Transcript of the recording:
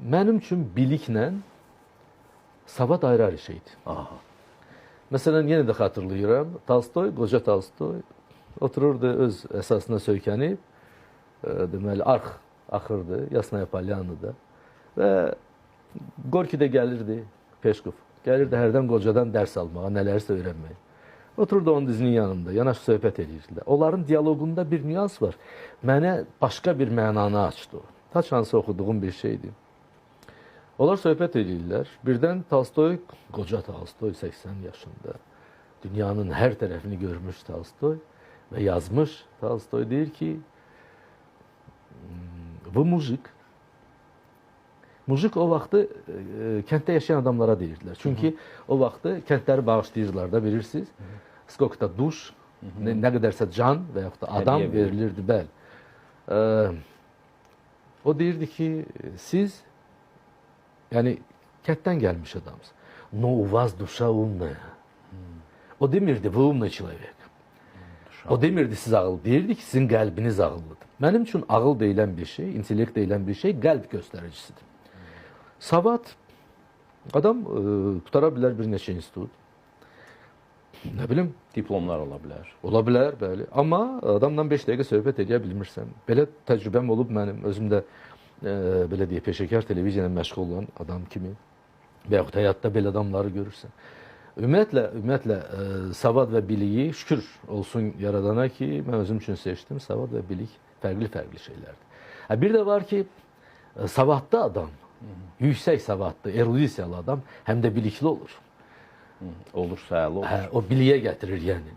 mənim üçün biliklə savad ayrı şeydir. Aha. Məsələn, yenə də xatırlayıram, Tolstoy, qoca Tolstoy otururdu öz əsasına söykənib, deməli, arx axırdı, Yasnaya Polyanada və Gorki də gəlirdi, Peşkov, gəlirdi hərdən qocadan dərs almağa, nələrsə öyrənməyə. Otururdu onun dizinin yanında, yanaşı söhbət edirdilər. Onların diyaloqunda bir nüans var. Mənə başqa bir mənanı açdı. Ta şansı oxuduğum bir şeydir. Onlar söhbət edirlər. Birdən Tolstoy, qoca Tolstoy 80 yaşında, dünyanın hər tərəfini görmüş Tolstoy və yazmış. Tolstoy deyir ki, bu mujik. Mujik o vaxtı kənddə yaşayan adamlara deyirdilər. Çünki o vaxtı kəndləri bağışlayırlar da, bilirsiniz. Skokta duş, nə qədərsə can və yaxud da adam verilirdi, bəli. O deyirdi ki, siz, yəni kənddən gəlmiş adamsınız. No u vas duşa umная. O demirdi, bu umный человек. O demirdi, siz ağıl. Deyirdi ki, sizin qəlbiniz ağıllıdır. Mənim üçün ağıl deyilən bir şey, intellekt deyilən bir şey qəlb göstəricisidir. Savad, adam tutara bilər bir neçə institut. Nə bilim, Diplomlar ola bilər. Ola bilər, bəli. Amma adamla 5 dəqiqə söhbət edə bilmirsən. Belə təcrübəm olub mənim, özüm də belə deyə peşəkar televiziya ilə məşğul olan adam kimi və yaxud həyatda belə adamları görürsən. Ümumiyyətlə, savad və biliyi şükür olsun yaradana ki, mən özüm üçün seçdim. Savad və bilik fərqli şeylərdir. Bir də var ki, savadlı adam, yüksək savadlı, erudisiyalı adam həm də bilikli olur. Olursa əla olur. O biliyə gətirir yəni.